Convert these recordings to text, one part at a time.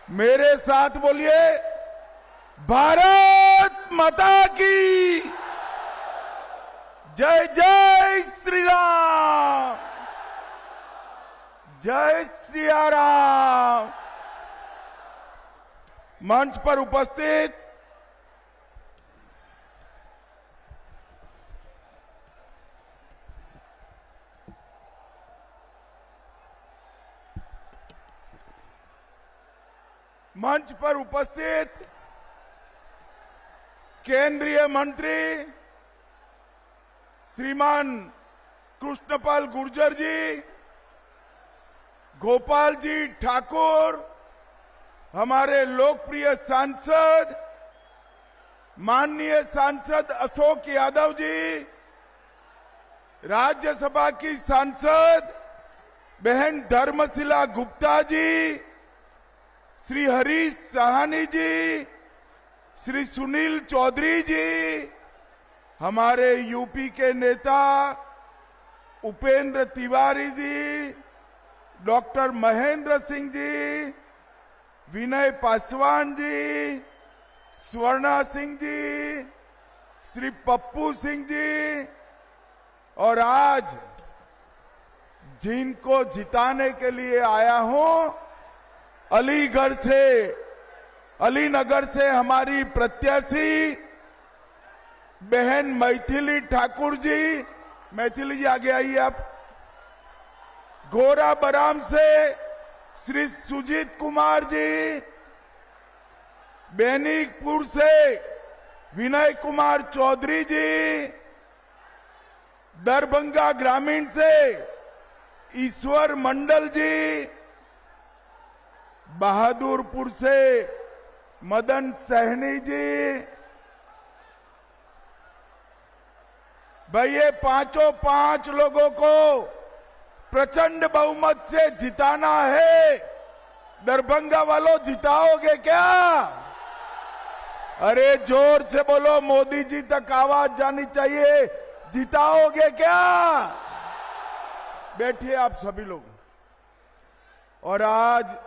मेरे साथ बोलिए, भारत माता की जय। जय श्री राम, जय सिया राम। मंच पर उपस्थित केंद्रीय मंत्री श्रीमान कृष्णपाल गुर्जर जी, गोपाल जी ठाकुर, हमारे लोकप्रिय सांसद माननीय सांसद अशोक यादव जी, राज्यसभा की सांसद बहन धर्मशिला गुप्ता जी, श्री हरीश साहनी जी, श्री सुनील चौधरी जी, हमारे यूपी के नेता उपेंद्र तिवारी जी, डॉक्टर महेंद्र सिंह जी, विनय पासवान जी, स्वर्णा सिंह जी, श्री पप्पू सिंह जी, और आज जिनको जिताने के लिए आया हूं, अलीनगर से हमारी प्रत्याशी बहन मैथिली ठाकुर जी। मैथिली जी आगे आइए आप। गोरा बराम से श्री सुजीत कुमार जी, बेनीपुर से विनय कुमार चौधरी जी, दरभंगा ग्रामीण से ईश्वर मंडल जी, बहादुरपुर से मदन सहनी जी। भाई ये पांच लोगों को प्रचंड बहुमत से जिताना है। दरभंगा वालों, जिताओगे क्या? अरे जोर से बोलो, मोदी जी तक आवाज जानी चाहिए। जिताओगे क्या? बैठिए आप सभी लोग। और आज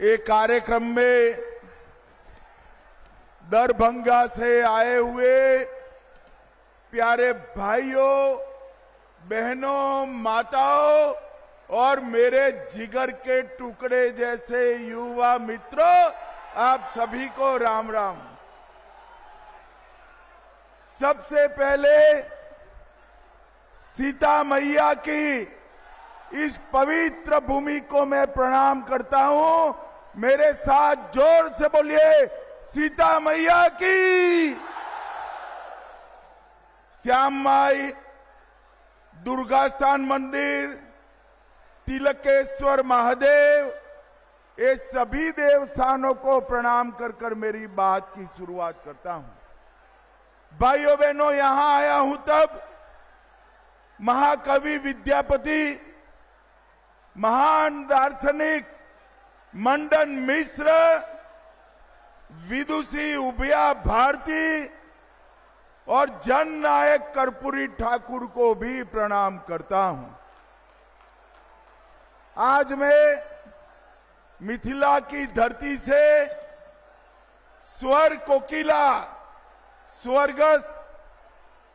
एक कार्यक्रम में दरभंगा से आए हुए प्यारे भाइयों, बहनों, माताओं और मेरे जिगर के टुकड़े जैसे युवा मित्रों, आप सभी को राम राम। सबसे पहले सीता मैया की इस पवित्र भूमि को मैं प्रणाम करता हूं। मेरे साथ जोर से बोलिए, सीता मैया की। श्याम माई, दुर्गा स्थान मंदिर, तिलकेश्वर महादेव, ये सभी देवस्थानों को प्रणाम कर मेरी बात की शुरुआत करता हूं। भाइयों बहनों, यहां आया हूं तब महाकवि विद्यापति, महान दार्शनिक मंडन मिश्र, विदुषी उभया भारती और जननायक कर्पूरी ठाकुर को भी प्रणाम करता हूं। आज मैं मिथिला की धरती से स्वर कोकिला स्वर्गस्थ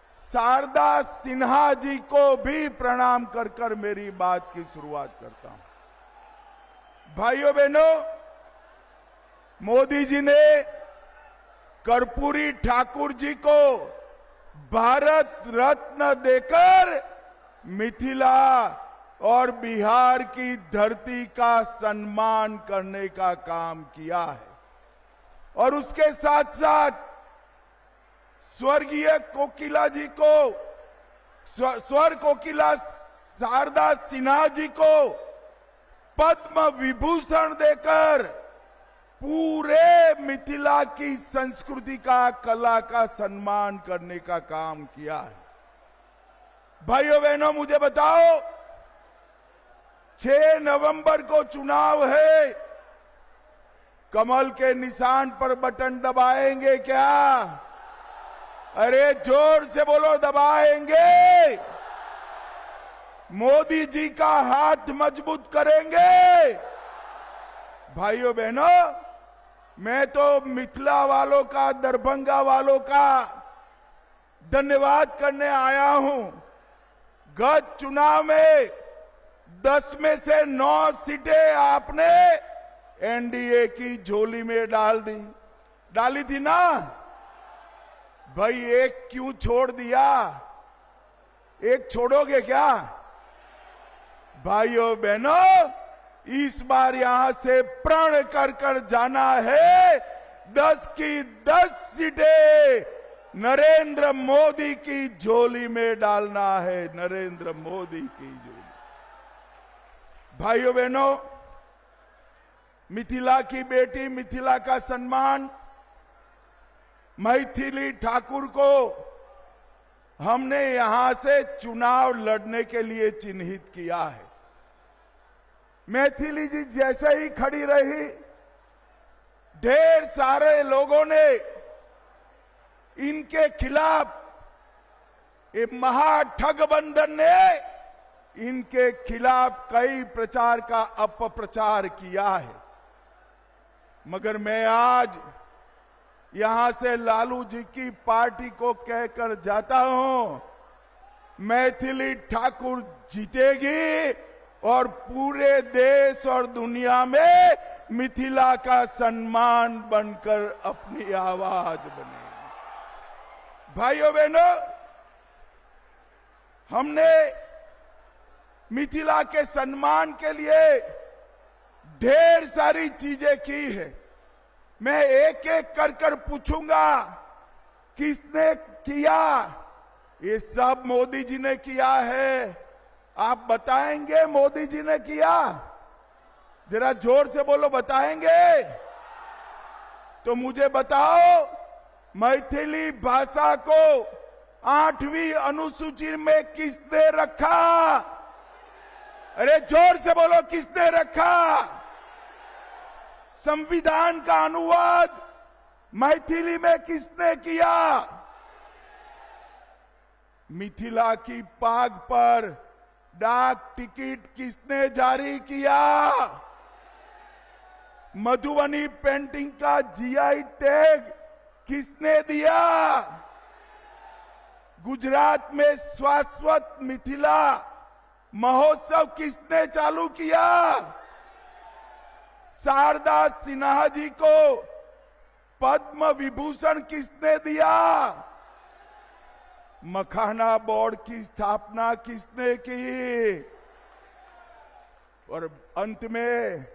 शारदा सिन्हा जी को भी प्रणाम कर मेरी बात की शुरुआत करता हूं। भाइयों बहनों, मोदी जी ने कर्पूरी ठाकुर जी को भारत रत्न देकर मिथिला और बिहार की धरती का सम्मान करने का काम किया है। और उसके साथ साथ स्वर्गीय कोकिला जी को, स्वर कोकिला शारदा सिन्हा जी को पद्म विभूषण देकर पूरे मिथिला की संस्कृति का, कला का सम्मान करने का काम किया है। भाइयों बहनों, मुझे बताओ, 6 नवंबर को चुनाव है, कमल के निशान पर बटन दबाएंगे क्या? अरे जोर से बोलो, दबाएंगे। मोदी जी का हाथ मजबूत करेंगे। भाइयों बहनों, मैं तो मिथिला वालों का, दरभंगा वालों का धन्यवाद करने आया हूं। गत चुनाव में 10 में से 9 सीटें आपने एनडीए की झोली में डाली थी ना भाई। एक क्यों छोड़ दिया? एक छोड़ोगे क्या? भाइयों बहनों, इस बार यहां से प्रण कर जाना है। 10 की 10 सीटें नरेंद्र मोदी की झोली में डालना है, नरेंद्र मोदी की झोली। भाइयों बहनों, मिथिला की बेटी, मिथिला का सम्मान मैथिली ठाकुर को हमने यहां से चुनाव लड़ने के लिए चिन्हित किया है। मैथिली जी जैसे ही खड़ी रही, ढेर सारे लोगों ने इनके खिलाफ, ये महाठगबंधन ने इनके खिलाफ कई प्रचार का अपप्रचार किया है। मगर मैं आज यहां से लालू जी की पार्टी को कहकर जाता हूं, मैथिली ठाकुर जीतेगी और पूरे देश और दुनिया में मिथिला का सम्मान बनकर अपनी आवाज बनेगी। भाइयों बहनों, हमने मिथिला के सम्मान के लिए ढेर सारी चीजें की है। मैं एक एक कर पूछूंगा, किसने किया? ये सब मोदी जी ने किया है। आप बताएंगे मोदी जी ने किया? जरा जोर से बोलो, बताएंगे? तो मुझे बताओ, मैथिली भाषा को 8वीं अनुसूची में किसने रखा? अरे जोर से बोलो, किसने रखा? संविधान का अनुवाद मैथिली में किसने किया? मिथिला की पाग पर डाक टिकट किसने जारी किया? मधुबनी पेंटिंग का जीआई टैग किसने दिया? गुजरात में शाश्वत मिथिला महोत्सव किसने चालू किया? शारदा सिन्हा जी को पद्म विभूषण किसने दिया? मखाना बोर्ड की स्थापना किसने की? और अंत में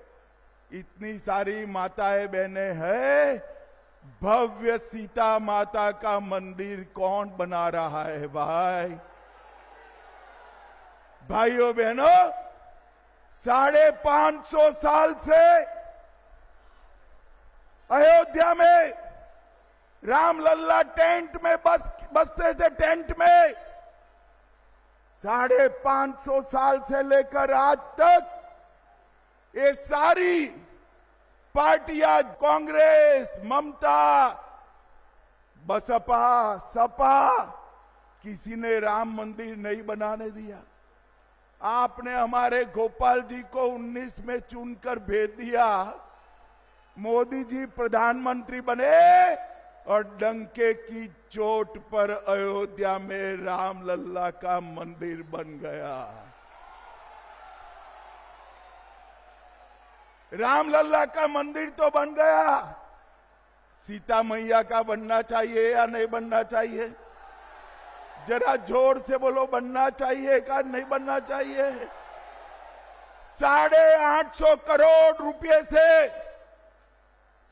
इतनी सारी माताएं बहनें हैं, भव्य सीता माता का मंदिर कौन बना रहा है भाई? भाइयों बहनों, 550 साल से अयोध्या में रामलल्ला टेंट में बसते थे। टेंट में 550 साल से लेकर आज तक ये सारी पार्टियां, कांग्रेस, ममता, बसपा, सपा, किसी ने राम मंदिर नहीं बनाने दिया। आपने हमारे गोपाल जी को 19 में चुनकर भेज दिया। मोदी जी प्रधानमंत्री बने और डंके की चोट पर अयोध्या में रामलल्ला का मंदिर बन गया। रामलल्ला का मंदिर तो बन गया, सीता मैया का बनना चाहिए या नहीं बनना चाहिए? जरा जोर से बोलो, बनना चाहिए का नहीं बनना चाहिए? 850 करोड़ रुपए से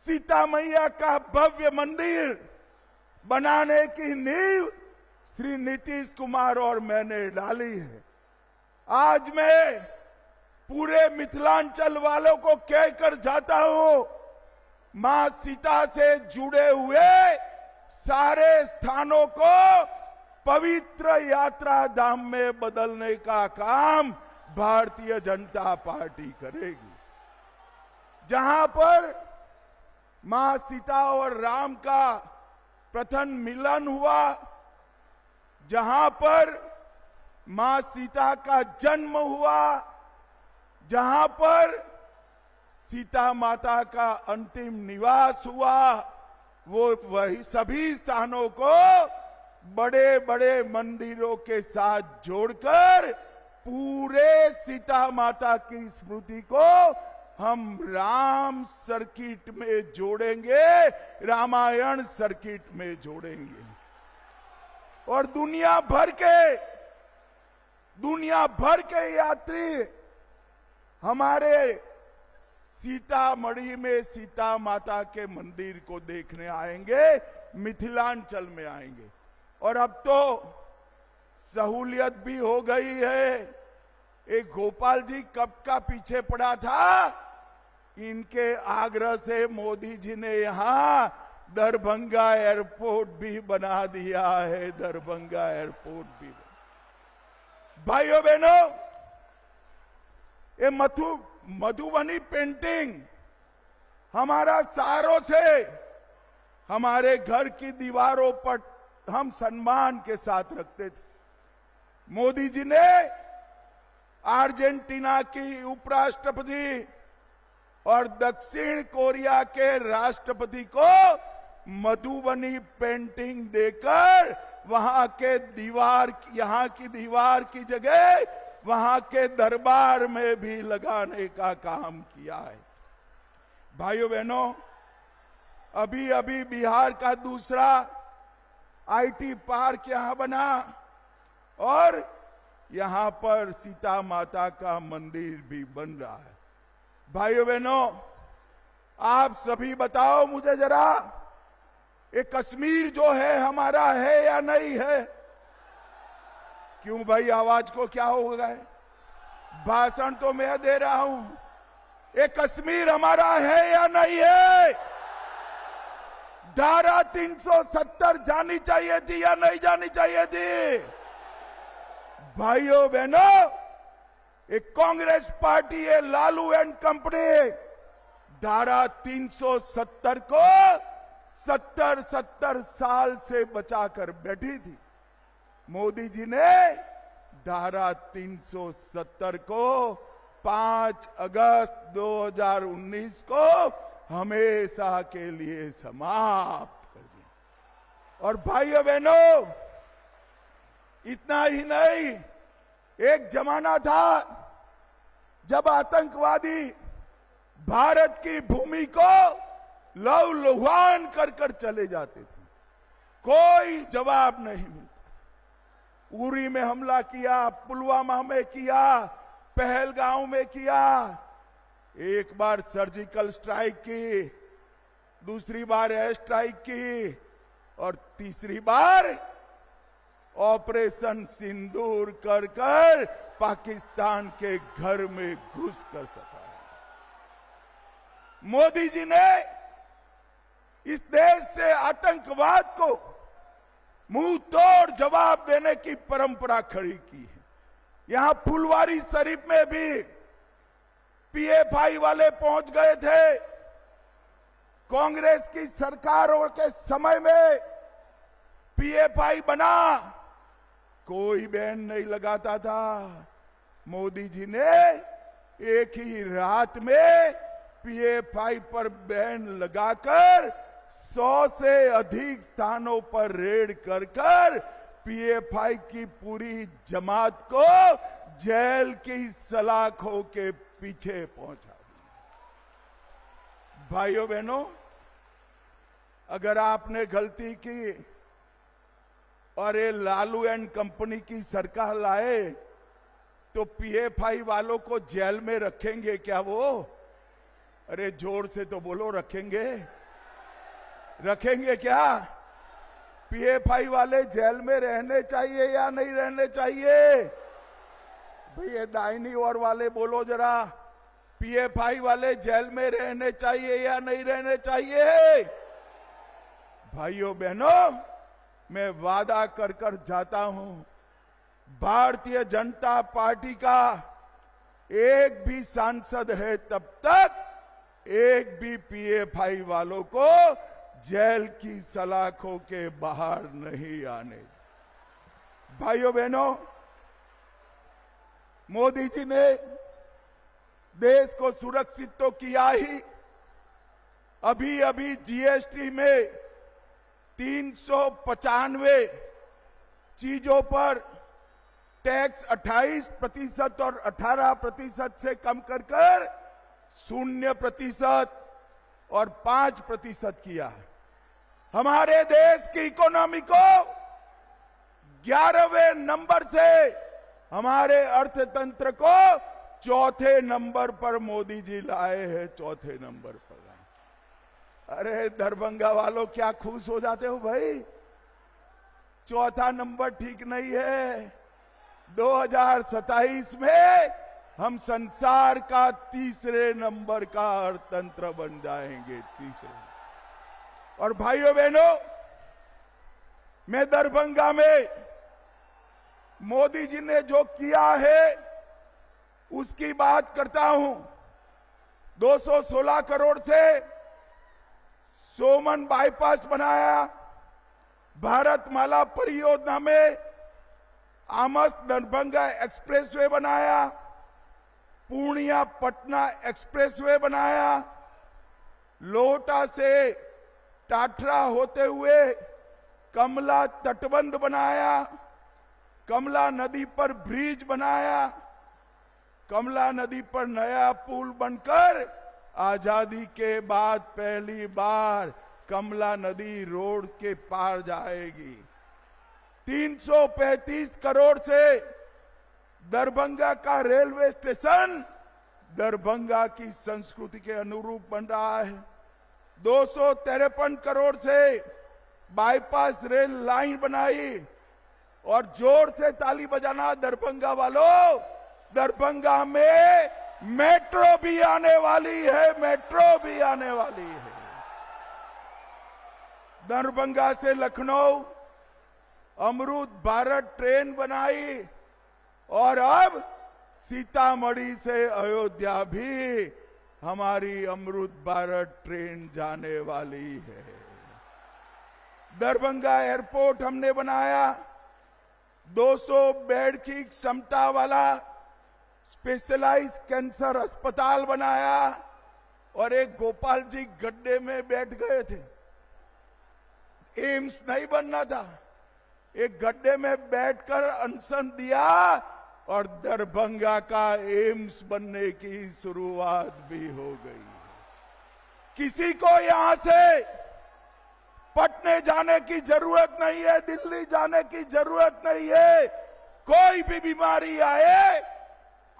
सीता मैया का भव्य मंदिर बनाने की नींव श्री नीतीश कुमार और मैंने डाली है। आज मैं पूरे मिथिलांचल वालों को कहकर जाता हूं, मां सीता से जुड़े हुए सारे स्थानों को पवित्र यात्रा धाम में बदलने का काम भारतीय जनता पार्टी करेगी। जहां पर मां सीता और राम का प्रथम मिलन हुआ, जहां पर मां सीता का जन्म हुआ, जहां पर सीता माता का अंतिम निवास हुआ, वो वही सभी स्थानों को बड़े बड़े मंदिरों के साथ जोड़कर पूरे सीता माता की स्मृति को हम राम सर्किट में जोड़ेंगे, रामायण सर्किट में जोड़ेंगे। और दुनिया भर के यात्री हमारे सीतामढ़ी में सीता माता के मंदिर को देखने आएंगे, मिथिलांचल में आएंगे। और अब तो सहूलियत भी हो गई है। एक गोपाल जी कब का पीछे पड़ा था, इनके आग्रह से मोदी जी ने यहां दरभंगा एयरपोर्ट भी बना दिया है। दरभंगा एयरपोर्ट भी। भाइयों बहनों, ये मधुबनी पेंटिंग हमारा सालों से हमारे घर की दीवारों पर हम सम्मान के साथ रखते थे। मोदी जी ने अर्जेंटीना की उपराष्ट्रपति और दक्षिण कोरिया के राष्ट्रपति को मधुबनी पेंटिंग देकर वहां की दीवार की जगह वहां के दरबार में भी लगाने का काम किया है। भाइयों बहनों, अभी बिहार का दूसरा आईटी पार्क यहां बना और यहां पर सीता माता का मंदिर भी बन रहा है। भाइयों बहनों, आप सभी बताओ मुझे जरा, ये कश्मीर जो है हमारा है या नहीं है? क्यों भाई, आवाज को क्या हो गया है? भाषण तो मैं दे रहा हूं। ये कश्मीर हमारा है या नहीं है? धारा 370 जानी चाहिए थी या नहीं जानी चाहिए थी? भाइयों बहनों, एक कांग्रेस पार्टी है लालू एंड कंपनी धारा 370 को 70 साल से बचाकर बैठी थी। मोदी जी ने धारा 370 को 5 अगस्त 2019 को हमेशा के लिए समाप्त कर दिया। और भाइयों बहनों, इतना ही नहीं, एक जमाना था जब आतंकवादी भारत की भूमि को लहूलुहान कर चले जाते थे, कोई जवाब नहीं मिलता। उरी में हमला किया, पुलवामा में किया, पहलगांव में किया, एक बार सर्जिकल स्ट्राइक की, दूसरी बार एयर स्ट्राइक की और तीसरी बार ऑपरेशन सिंदूर कर पाकिस्तान के घर में घुस कर सका। मोदी जी ने इस देश से आतंकवाद को मुंह तोड़ जवाब देने की परंपरा खड़ी की है। यहां फुलवारी शरीफ में भी पीएफआई वाले पहुंच गए थे। कांग्रेस की सरकारों के समय में पीएफआई बना, कोई बैन नहीं लगाता था। मोदी जी ने एक ही रात में पीएफआई पर बैन लगाकर 100 से अधिक स्थानों पर रेड कर पीएफआई की पूरी जमात को जेल की सलाखों के पीछे पहुंचा दिया। भाइयों बहनों, अगर आपने गलती की और ये लालू एंड कंपनी की सरकार लाए तो पीएफआई वालों को जेल में रखेंगे क्या वो? अरे जोर से तो बोलो, रखेंगे क्या? पीएफआई वाले जेल में रहने चाहिए या नहीं रहने चाहिए? भैया दाहिनी ओर वाले बोलो जरा, पीएफआई वाले जेल में रहने चाहिए या नहीं रहने चाहिए? भाइयों बहनों, मैं वादा कर जाता हूं, भारतीय जनता पार्टी का एक भी सांसद है तब तक एक भी पीएफआई वालों को जेल की सलाखों के बाहर नहीं आने। भाइयों बहनों, मोदी जी ने देश को सुरक्षित तो किया ही, अभी अभी जीएसटी में 395 चीजों पर टैक्स 28% और 18% से कम कर 0% और 5% किया है। हमारे देश की इकोनॉमी को 11वें नंबर से हमारे अर्थतंत्र को 4थे नंबर पर मोदी जी लाए हैं, 4थे नंबर पर। अरे दरभंगा वालों, क्या खुश हो जाते हो भाई? 4था नंबर ठीक नहीं है। 2027 में हम संसार का 3रे नंबर का अर्थतंत्र बन जाएंगे, 3रे। और भाइयों बहनों, मैं दरभंगा में मोदी जी ने जो किया है उसकी बात करता हूं। 216 करोड़ से सोमन बाईपास बनाया, भारतमाला परियोजना में आमस दरभंगा एक्सप्रेसवे बनाया, पूर्णिया पटना एक्सप्रेसवे बनाया, लोहटा से टाटरा होते हुए कमला तटबंध बनाया, कमला नदी पर ब्रिज बनाया, कमला नदी पर नया पुल बनकर आजादी के बाद पहली बार कमला नदी रोड के पार जाएगी। 335 करोड़ से दरभंगा का रेलवे स्टेशन दरभंगा की संस्कृति के अनुरूप बन रहा है। 253 करोड़ से बाईपास रेल लाइन बनाई। और जोर से ताली बजाना दरभंगा वालों, दरभंगा में मेट्रो भी आने वाली है, मेट्रो भी आने वाली है। दरभंगा से लखनऊ अमृत भारत ट्रेन बनाई और अब सीतामढ़ी से अयोध्या भी हमारी अमृत भारत ट्रेन जाने वाली है। दरभंगा एयरपोर्ट हमने बनाया, 200 बेड की क्षमता वाला स्पेशलाइज्ड कैंसर अस्पताल बनाया। और एक गोपाल जी गड्ढे में बैठ गए थे, एम्स नहीं बनना था, एक गड्ढे में बैठकर अनशन दिया और दरभंगा का एम्स बनने की शुरुआत भी हो गई। किसी को यहां से पटने जाने की जरूरत नहीं है, दिल्ली जाने की जरूरत नहीं है। कोई भी बीमारी आए,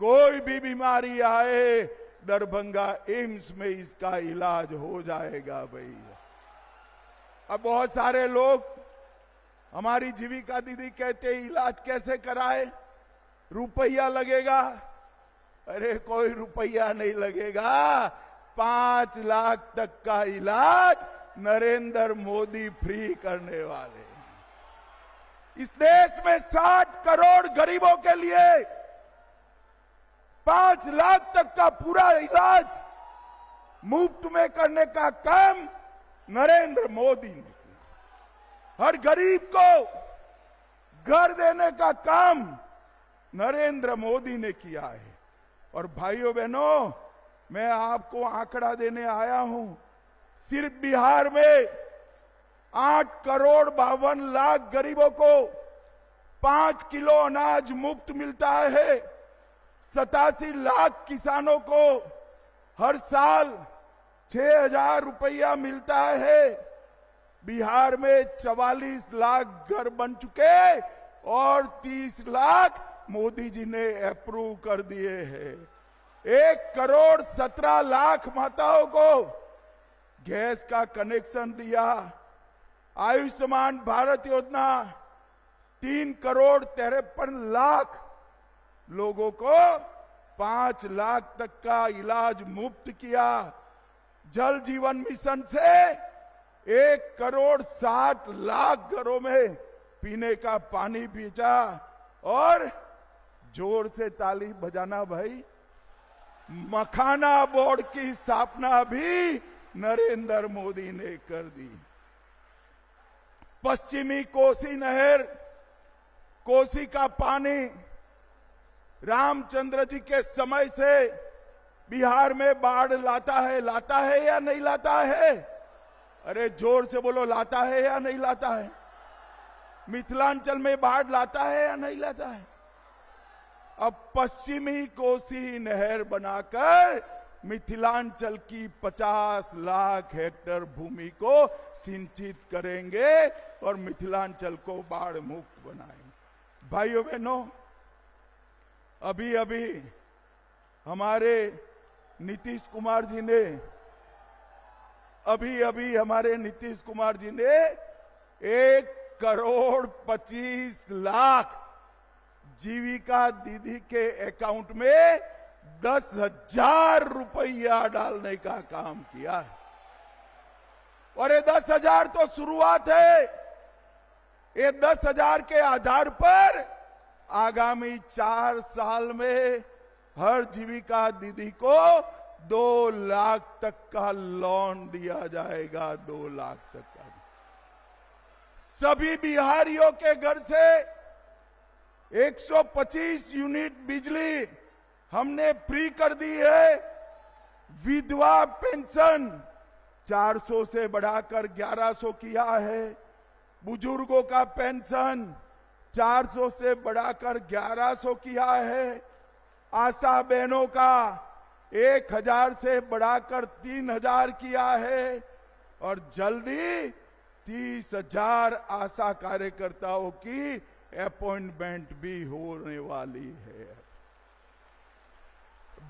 कोई भी बीमारी आए, दरभंगा एम्स में इसका इलाज हो जाएगा भाई। अब बहुत सारे लोग, हमारी जीविका दीदी कहते इलाज कैसे कराए, रुपया लगेगा। अरे कोई रुपया नहीं लगेगा, 5 लाख तक का इलाज नरेंद्र मोदी फ्री करने वाले। इस देश में 60 करोड़ गरीबों के लिए 5 लाख तक का पूरा इलाज मुफ्त में करने का काम नरेंद्र मोदी ने किया। हर गरीब को घर देने का काम नरेंद्र मोदी ने किया है। और भाइयों बहनों, मैं आपको आंकड़ा देने आया हूं। सिर्फ बिहार में 8 करोड़ 52 लाख गरीबों को 5 किलो अनाज मुफ्त मिलता है। 87 लाख किसानों को हर साल 6,000 रुपया मिलता है। बिहार में 44 लाख घर बन चुके और 30 लाख मोदी जी ने अप्रूव कर दिए हैं। 1 करोड़ 17 लाख माताओं को गैस का कनेक्शन दिया। आयुष्मान भारत योजना 3 करोड़ 53 लाख लोगों को 5 लाख तक का इलाज मुफ्त किया। जल जीवन मिशन से 1 करोड़ 60 लाख घरों में पीने का पानी पीचा। और जोर से ताली बजाना भाई, मखाना बोर्ड की स्थापना भी नरेंद्र मोदी ने कर दी। पश्चिमी कोसी नहर, कोसी का पानी रामचंद्र जी के समय से बिहार में बाढ़ लाता है या नहीं लाता है? अरे जोर से बोलो, लाता है या नहीं लाता है? मिथिलांचल में बाढ़ लाता है या नहीं लाता है? अब पश्चिमी कोसी नहर बनाकर मिथिलांचल की 50 लाख हेक्टेयर भूमि को सिंचित करेंगे और मिथिलांचल को बाढ़ मुक्त बनाएंगे। भाइयों बहनों, अभी अभी हमारे नीतीश कुमार जी ने 1,25,00,000 जीविका दीदी के अकाउंट में 10,000 रुपया डालने का काम किया है। और ये 10,000 तो शुरुआत है। ये 10,000 के आधार पर आगामी 4 साल में हर जीविका दीदी को 2 लाख तक का लोन दिया जाएगा। 2 लाख तक का। सभी बिहारियों के घर से 125 यूनिट बिजली हमने फ्री कर दी है। विधवा पेंशन 400 से बढ़ाकर 1100 किया है। बुजुर्गों का पेंशन 400 से बढ़ाकर 1100 किया है। आशा बहनों का 1,000 से बढ़ाकर 3,000 किया है। और जल्दी 30,000 आशा कार्यकर्ताओं की अपॉइंटमेंट भी होने वाली है।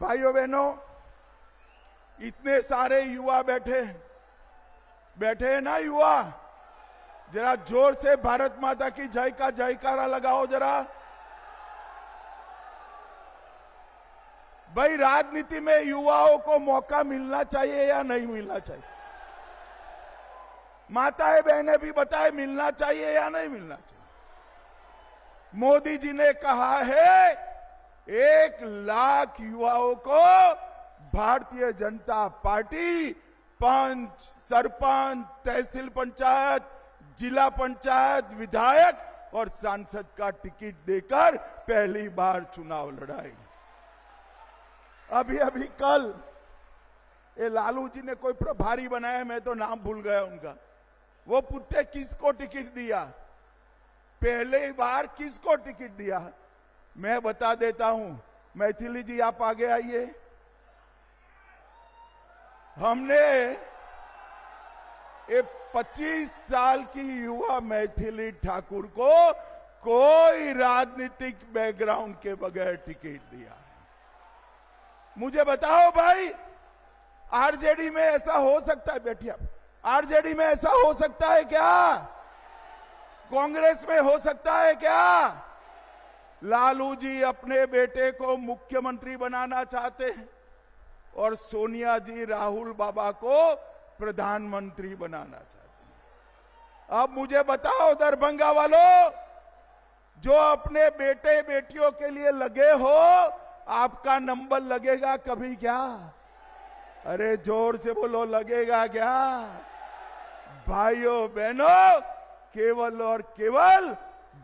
भाइयों बहनों, इतने सारे युवा बैठे हैं ना युवा, जरा जोर से भारत माता की जय का जयकारा लगाओ जरा। भाई, राजनीति में युवाओं को मौका मिलना चाहिए या नहीं मिलना चाहिए? माताएं बहनें भी बताए, मिलना चाहिए या नहीं मिलना चाहिए? मोदी जी ने कहा है 1 लाख युवाओं को भारतीय जनता पार्टी पंच, सरपंच, तहसील पंचायत, जिला पंचायत, विधायक और सांसद का टिकट देकर पहली बार चुनाव लड़ाएगी। अभी कल ये लालू जी ने कोई प्रभारी बनाया, मैं तो नाम भूल गया उनका। वो पूछते किसको टिकट दिया, पहले बार किसको टिकट दिया? मैं बता देता हूं। मैथिली जी आप आगे आइए। हमने ये 25 साल की युवा मैथिली ठाकुर को कोई राजनीतिक बैकग्राउंड के बगैर टिकट दिया। मुझे बताओ भाई, आरजेडी में ऐसा हो सकता है? बैठिए आप। आरजेडी में ऐसा हो सकता है क्या? कांग्रेस में हो सकता है क्या? लालू जी अपने बेटे को मुख्यमंत्री बनाना चाहते हैं और सोनिया जी राहुल बाबा को प्रधानमंत्री बनाना चाहते हैं। अब मुझे बताओ दरभंगा वालों, जो अपने बेटे बेटियों के लिए लगे हो, आपका नंबर लगेगा कभी क्या? अरे जोर से बोलो, लगेगा क्या? भाइयों बहनों, केवल और केवल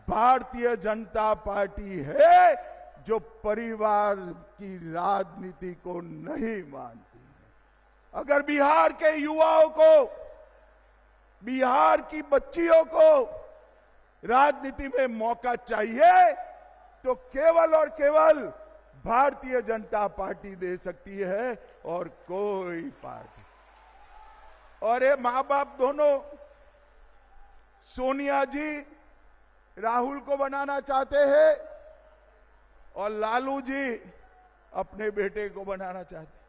भारतीय जनता पार्टी है जो परिवार की राजनीति को नहीं मानती है। अगर बिहार के युवाओं को, बिहार की बच्चियों को राजनीति में मौका चाहिए तो केवल और केवल भारतीय जनता पार्टी दे सकती है और कोई पार्टी। और ये मां बाप दोनों, सोनिया जी राहुल को बनाना चाहते हैं और लालू जी अपने बेटे को बनाना चाहते।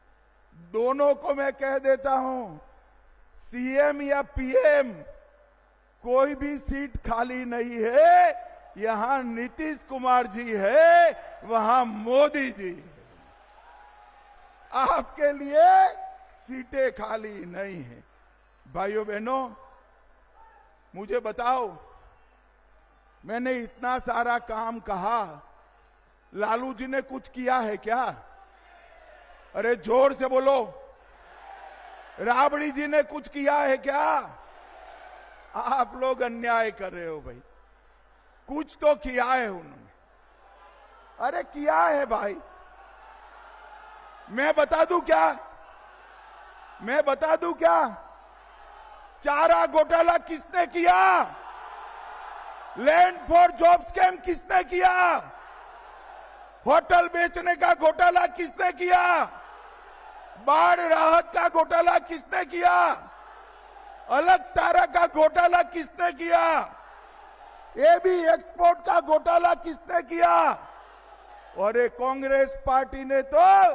दोनों को मैं कह देता हूं, सीएम या पीएम कोई भी सीट खाली नहीं है। यहां नीतीश कुमार जी है, वहां मोदी जी है। आपके लिए सीटें खाली नहीं है। भाइयों बहनों, मुझे बताओ, मैंने इतना सारा काम कहा, लालू जी ने कुछ किया है क्या? अरे जोर से बोलो, राबड़ी जी ने कुछ किया है क्या? आप लोग अन्याय कर रहे हो भाई। कुछ तो किया है उन्होंने। अरे किया है भाई। मैं बता दूं क्या चारा घोटाला किसने किया? लैंड फॉर जॉब स्कैम किसने किया? होटल बेचने का घोटाला किसने किया? बाढ़ राहत का घोटाला किसने किया? अलग तारा का घोटाला किसने किया? एबी एक्सपोर्ट का घोटाला किसने किया? और ये कांग्रेस पार्टी ने तो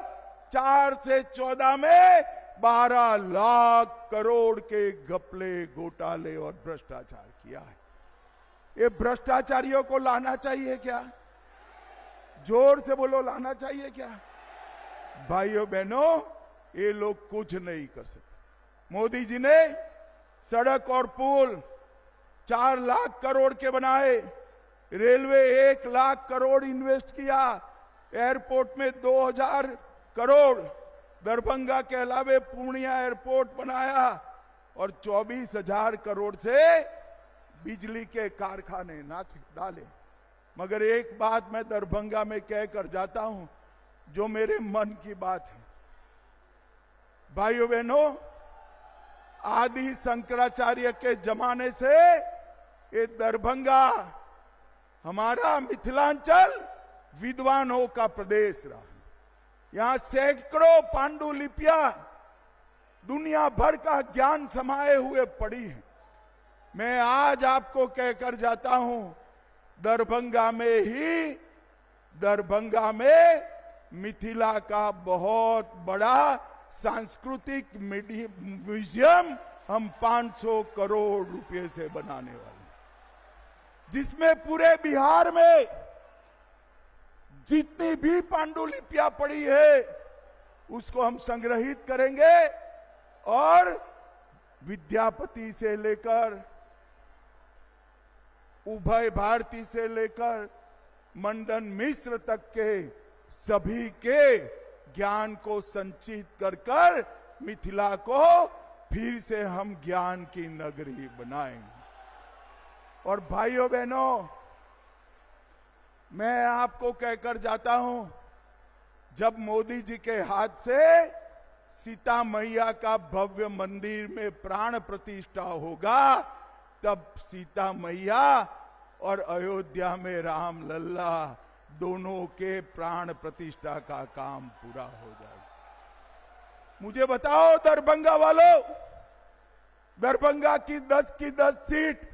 4 से 14 में 12 लाख करोड़ के घपले, घोटाले और भ्रष्टाचार किया है। ये भ्रष्टाचारियों को लाना चाहिए क्या? जोर से बोलो, लाना चाहिए क्या? भाइयों बहनों, ये लोग कुछ नहीं कर सकते। मोदी जी ने सड़क और पुल 4 लाख करोड़ के बनाए, रेलवे 1 लाख करोड़ इन्वेस्ट किया, एयरपोर्ट में 2000 करोड़, दरभंगा के अलावे पूर्णिया एयरपोर्ट बनाया और 24,000 करोड़ से बिजली के कारखाने डाले। मगर एक बात मैं दरभंगा में कहकर जाता हूं, जो मेरे मन की बात है। भाइयों बहनों, आदि शंकराचार्य के जमाने से ये दरभंगा, हमारा मिथिलांचल विद्वानों का प्रदेश रहा। यहां सैकड़ों पांडुलिपियां दुनिया भर का ज्ञान समाये हुए पड़ी है। मैं आज आपको कहकर जाता हूं, दरभंगा में मिथिला का बहुत बड़ा सांस्कृतिक म्यूजियम हम 500 करोड़ रुपए से बनाने वाले, जिसमें पूरे बिहार में जितनी भी पांडुलिपियां पड़ी है उसको हम संग्रहित करेंगे और विद्यापति से लेकर उभय भारती से लेकर मंडन मिश्र तक के सभी के ज्ञान को संचित कर मिथिला को फिर से हम ज्ञान की नगरी बनाएंगे। और भाइयों बहनों, मैं आपको कहकर जाता हूं, जब मोदी जी के हाथ से सीता मैया का भव्य मंदिर में प्राण प्रतिष्ठा होगा, तब सीता मैया और अयोध्या में राम लल्ला दोनों के प्राण प्रतिष्ठा का काम पूरा हो जाएगा। मुझे बताओ दरभंगा वालों, दरभंगा की 10 सीट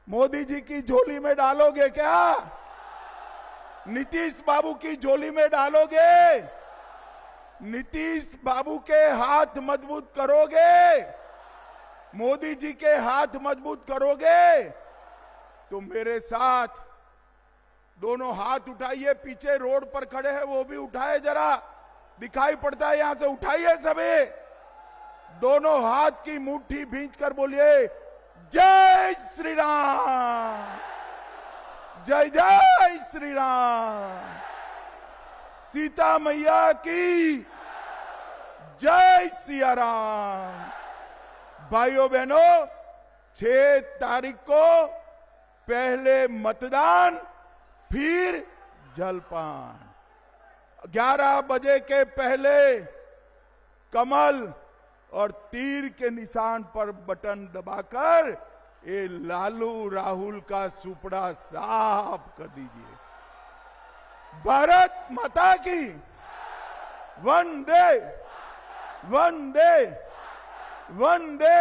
मोदी जी की झोली में डालोगे क्या? नीतीश बाबू की झोली में डालोगे? नीतीश बाबू के हाथ मजबूत करोगे? मोदी जी के हाथ मजबूत करोगे? तो मेरे साथ दोनों हाथ उठाइए। पीछे रोड पर खड़े हैं वो भी उठाए, जरा दिखाई पड़ता है यहां से, उठाइए सभी। दोनों हाथ की मुट्ठी भींच कर बोलिए, जय श्री राम, जय जय श्री राम, सीता मैया की जय, सिया राम। भाइयों बहनों, 6 तारीख को पहले मतदान, फिर जलपान। 11 बजे के पहले कमल और तीर के निशान पर बटन दबाकर ये लालू राहुल का सुपड़ा साफ कर दीजिए। भारत माता की वंदे वंदे वंदे